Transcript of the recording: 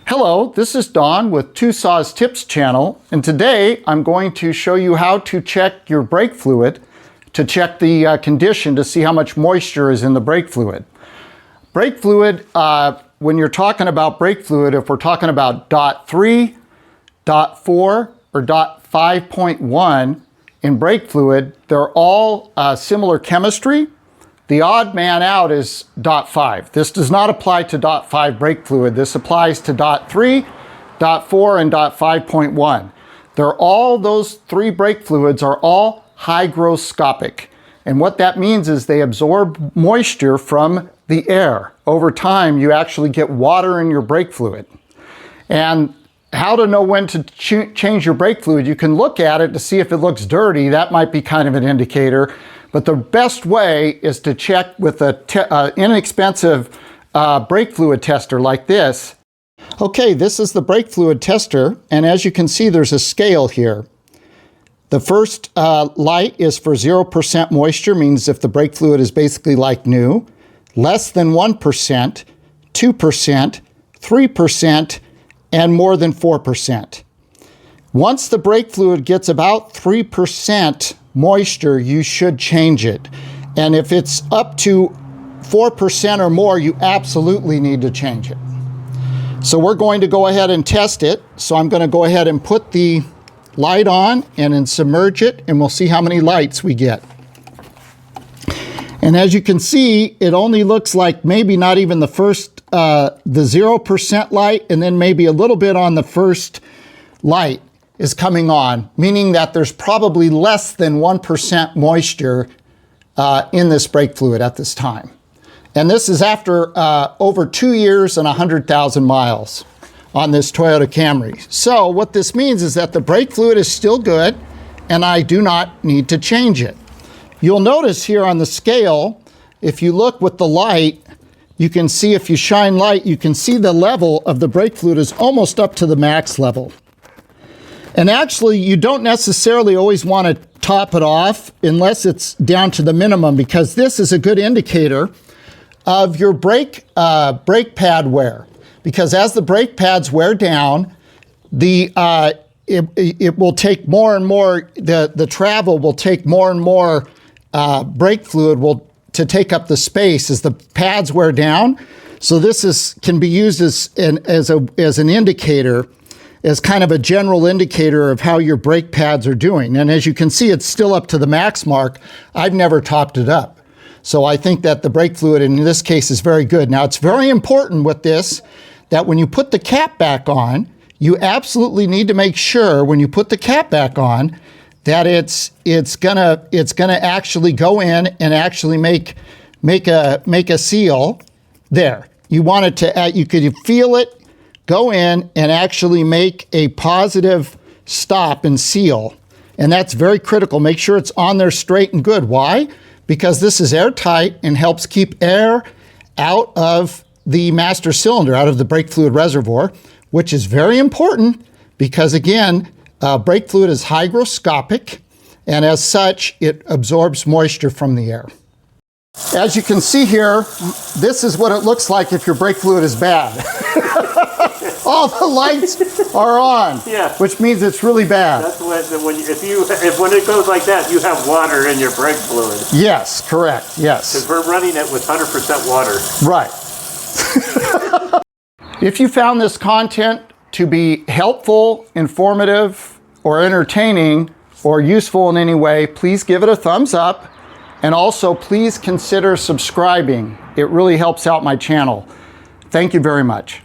Hello, this is Don with Two Saws Tips channel, and today I'm going to show you how to check your brake fluid to check the condition to see how much moisture is in the brake fluid. Brake fluid, when you're talking about brake fluid, if we're talking about .3, .4, or .5.1 in brake fluid, they're all similar chemistry. The odd man out is .5. This does not apply to .5 brake fluid. This applies to .3, .4, and .5.1. Those three brake fluids are all hygroscopic. And what that means is they absorb moisture from the air. Over time, you actually get water in your brake fluid. And how to know when to change your brake fluid, you can look at it to see if it looks dirty. That might be kind of an indicator. But the best way is to check with an inexpensive brake fluid tester like this. Okay, this is the brake fluid tester, and as you can see, there's a scale here. The first light is for 0% moisture, means if the brake fluid is basically like new. Less than 1%, 2%, 3%, and more than 4%. Once the brake fluid gets about 3% moisture, you should change it. And if it's up to 4% or more, you absolutely need to change it. So we're going to go ahead and test it. So I'm going to go ahead and put the light on and then submerge it, and we'll see how many lights we get. And as you can see, it only looks like maybe not even the first, the 0% light, and then maybe a little bit on the first light is coming on, meaning that there's probably less than 1% moisture in this brake fluid at this time. And this is after over 2 years and 100,000 miles on this Toyota Camry. So what this means is that the brake fluid is still good, and I do not need to change it. You'll notice here on the scale, if you look with the light, you can see, if you shine light, you can see the level of the brake fluid is almost up to the max level. And actually, you don't necessarily always want to top it off unless it's down to the minimum, because this is a good indicator of your brake pad wear. Because as the brake pads wear down, it will take more and more, the travel will take more and more brake fluid to take up the space as the pads wear down. So this can be used as an indicator, as kind of a general indicator of how your brake pads are doing. And as you can see, it's still up to the max mark. I've never topped it up. So I think that the brake fluid in this case is very good. Now, it's very important with this that when you put the cap back on, you absolutely need to make sure when you put the cap back on that it's gonna actually go in and actually make a seal there. You want it to, you could feel it go in and actually make a positive stop and seal. And that's very critical. Make sure it's on there straight and good. Why? Because this is airtight and helps keep air out of the master cylinder, out of the brake fluid reservoir, which is very important because, again, brake fluid is hygroscopic, and as such, it absorbs moisture from the air. As you can see here, this is what it looks like if your brake fluid is bad. All the lights are on, yeah, which means it's really bad. That's when it goes like that, you have water in your brake fluid. Yes, correct, yes. Because we're running it with 100% water. Right. If you found this content to be helpful, informative, or entertaining, or useful in any way, please give it a thumbs up. And also, please consider subscribing. It really helps out my channel. Thank you very much.